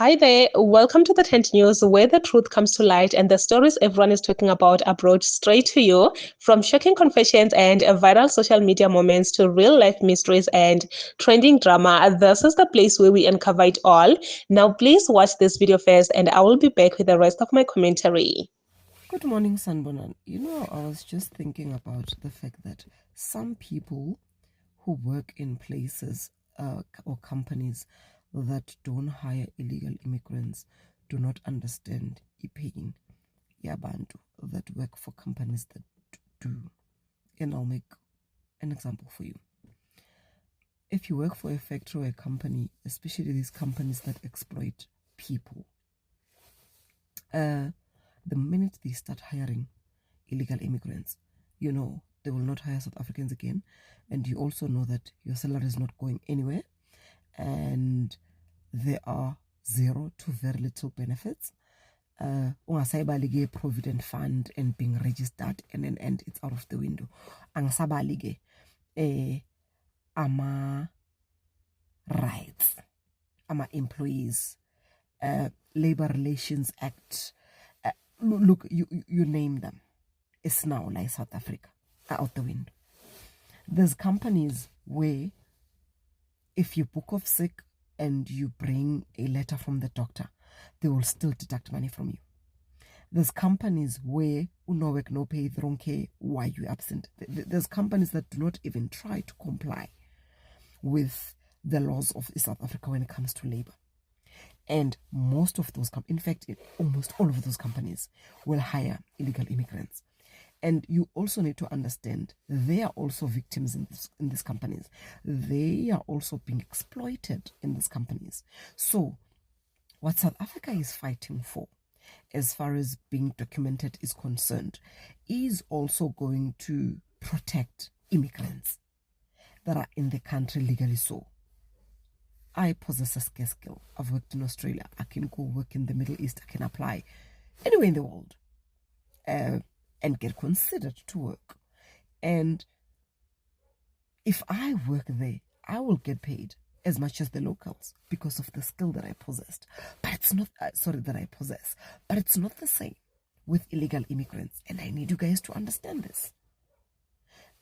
Hi there, welcome to the Tent News, where the truth comes to light and the stories everyone is talking about are brought straight to you. From shocking confessions and viral social media moments to real life mysteries and trending drama, this is the place where we uncover it all. Now, please watch this video first, and I will be back with the rest of my commentary. Good morning, Sanbonan. I was just thinking about the fact that some people who work in places or companies that don't hire illegal immigrants do not understand paying yabantu that work for companies that do. And I'll make an example for you. If you work for a factory or a company, especially these companies that exploit people, the minute they start hiring illegal immigrants, they will not hire South Africans again. And you also know that your salary is not going anywhere. And there are zero to very little benefits. Provident fund and being registered and it's out of the window. Angisabali ama rights, ama employees, Labor Relations Act. Look, you name them. It's now like South Africa, out the window. There's companies where if you book off sick and you bring a letter from the doctor, they will still deduct money from you. There's companies where no work, no pay, they don't care why you're absent. There's companies that do not even try to comply with the laws of South Africa when it comes to labor. And most of those, in fact, almost all of those companies will hire illegal immigrants. And you also need to understand they are also victims in these companies. They are also being exploited in these companies. So what South Africa is fighting for, as far as being documented is concerned, is also going to protect immigrants that are in the country legally so. I possess a scarce skill. I've worked in Australia. I can go work in the Middle East. I can apply anywhere in the world and get considered to work. And if I work there, I will get paid as much as the locals because of the skill that I possessed. But it's not, that I possess. But it's not the same with illegal immigrants. And I need you guys to understand this.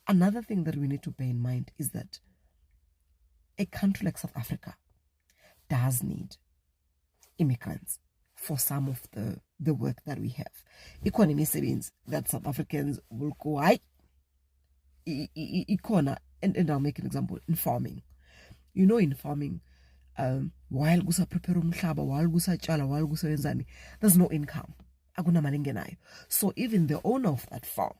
Another thing that we need to bear in mind is that a country like South Africa does need immigrants for some of the work that we have. Economy savings that South Africans will go, and I'll make an example in farming. In farming, while gusa prepare umhlaba, while gusa tshala, while gusa wenzani, there's no income. So even the owner of that farm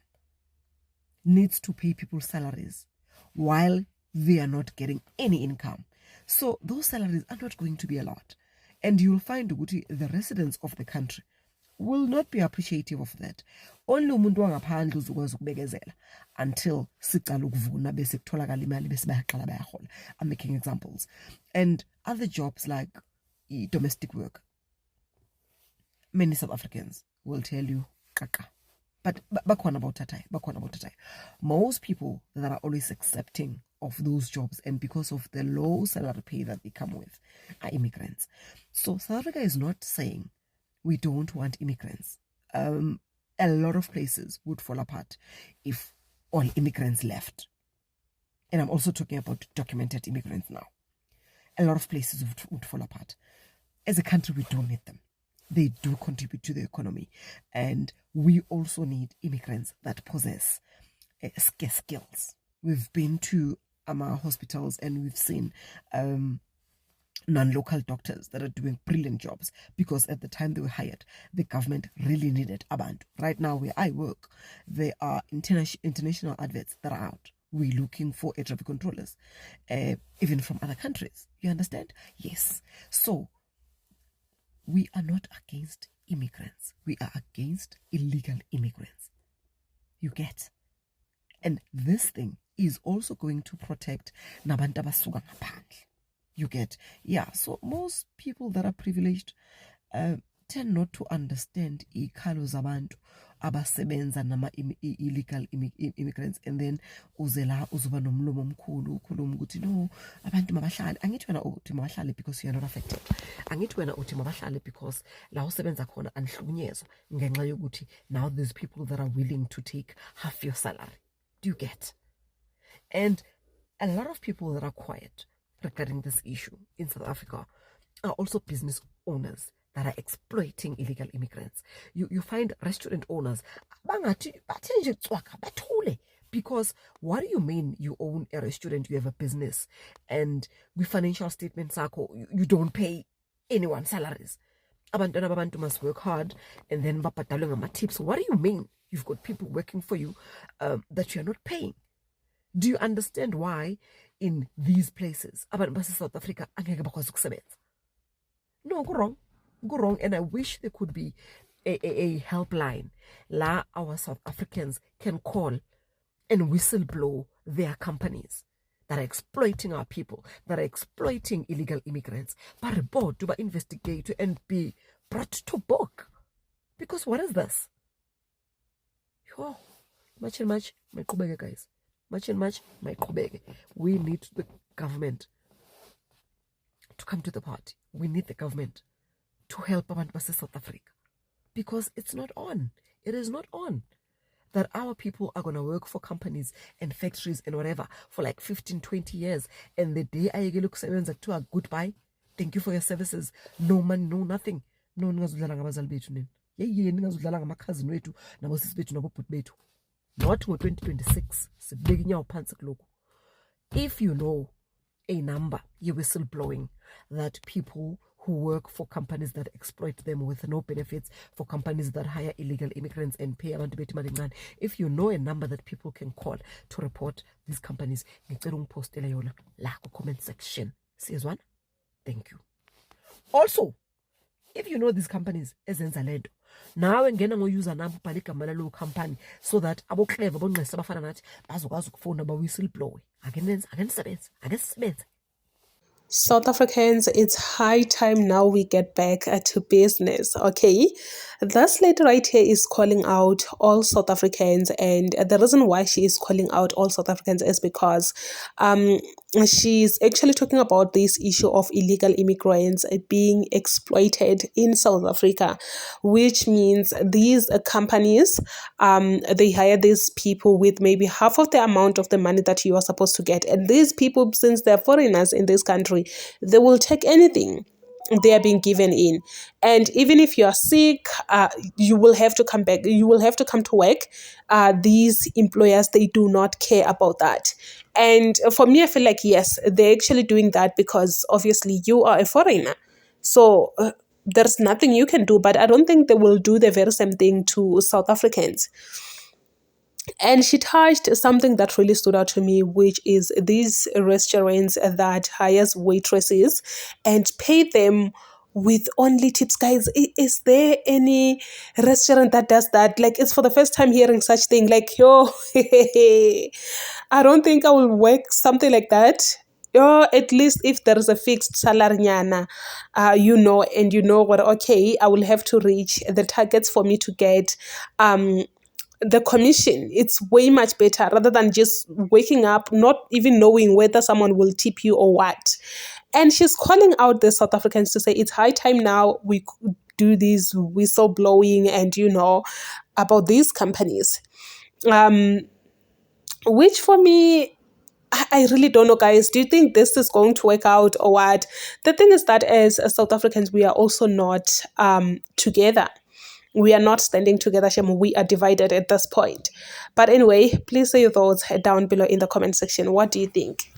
needs to pay people salaries while they are not getting any income. So those salaries are not going to be a lot. And you'll find the residents of the country will not be appreciative of that. Only umuntu wangaphandle uzokwazi ukubekezela until siqala ukuvuna bese kutholakala imali bese bayaqala bayahola. I'm making examples. And other jobs like domestic work. Many South Africans will tell you kaka. But most people that are always accepting of those jobs and because of the low salary pay that they come with are immigrants. So South Africa is not saying we don't want immigrants. A lot of places would fall apart if all immigrants left. And I'm also talking about documented immigrants now. A lot of places would fall apart. As a country, we don't need them. They do contribute to the economy. And we also need immigrants that possess scarce skills. We've been to our hospitals and we've seen non-local doctors that are doing brilliant jobs because at the time they were hired, the government really needed abantu. Right now where I work, there are international adverts that are out. We're looking for air traffic controllers, even from other countries. You understand? Yes. So we are not against immigrants. We are against illegal immigrants. You get? And this thing is also going to protect nabantu abasuka ngaphandle. You get? Yeah, so most people that are privileged tend not to understand ikhalo zabantu abasebenza nama illegal immigrants, and then uzela uzuba nomlomo omkhulu ukhuluma ukuthi no abantu mabahlale. Angithi wena uthi mabahlale because you are not affected. Angithi wena uthi mabahlale because la usebenza khona anihlukunyezwa ngenxa yokuthi now there's people that are willing to take half your salary. Do you get? And a lot of people that are quiet regarding this issue in South Africa are also business owners that are exploiting illegal immigrants. You find restaurant owners because what do you mean you own a restaurant, you have a business, and with financial statements you don't pay anyone salaries? Abantu must work hard and then tips. What do you mean you've got people working for you that you're not paying? Do you understand why in these places abantu base South Africa angeke bakwazi ukusebenza? No, go wrong. And I wish there could be a helpline la our South Africans can call and whistleblow their companies that are exploiting our people, that are exploiting illegal immigrants, but report, to investigate and be brought to book. Because what is this? Oh, much, my kubege, guys. Much, my kubege. We need the government to come to the party. We need the government to help abantu base South Africa, because it's not on. It is not on that our people are going to work for companies and factories and whatever for like 15, 20 years, and the day I look to a goodbye, thank you for your services, no money, no nothing, no ngazudlala ngabazali bethu nini yeye ningazudlala ngamakhazini wethu nabosisi bethu nabobhuti bethu, not ngo-2026 sibeka inyawo phansi kulokhu. If you know a number, you're whistleblowing that people who work for companies that exploit them with no benefits, for companies that hire illegal immigrants and pay abantu bethu imali encane. If you know a number that people can call to report these companies, ngicela ungipostele yona la ku comment section. Siyezwana? Thank you. Also, if you know these companies ezenza lento, nawe ngena ngo-username ubhale igama lalowo company so that abo-clever bonqesi abafana nathi bazokwazi ukufona ba-whistleblowe. Akenisebenze. South Africans, it's high time now we get back to business, okay? This lady right here is calling out all South Africans, and the reason why she is calling out all South Africans is because she's actually talking about this issue of illegal immigrants being exploited in South Africa, which means these companies, they hire these people with maybe half of the amount of the money that you are supposed to get. And these people, since they're foreigners in this country, they will take anything they are being given in. And even if you are sick, you will have to come back. You will have to come to work. These employers, they do not care about that. And for me, I feel like, yes, they're actually doing that because obviously you are a foreigner. So there's nothing you can do. But I don't think they will do the very same thing to South Africans. And she touched something that really stood out to me, which is these restaurants that hires waitresses and pay them with only tips. Guys, is there any restaurant that does that? Like, it's for the first time hearing such thing. Like, yo, I don't think I will work something like that. Or at least if there is a fixed salary, and you know what, okay, I will have to reach the targets for me to get the commission. It's way much better rather than just waking up, not even knowing whether someone will tip you or what. And she's calling out the South Africans to say it's high time now we do this whistleblowing and, about these companies. Which for me, I really don't know, guys. Do you think this is going to work out or what? The thing is that as South Africans, we are also not together. We are not standing together, Shemo. We are divided at this point. But anyway, please say your thoughts down below in the comment section. What do you think?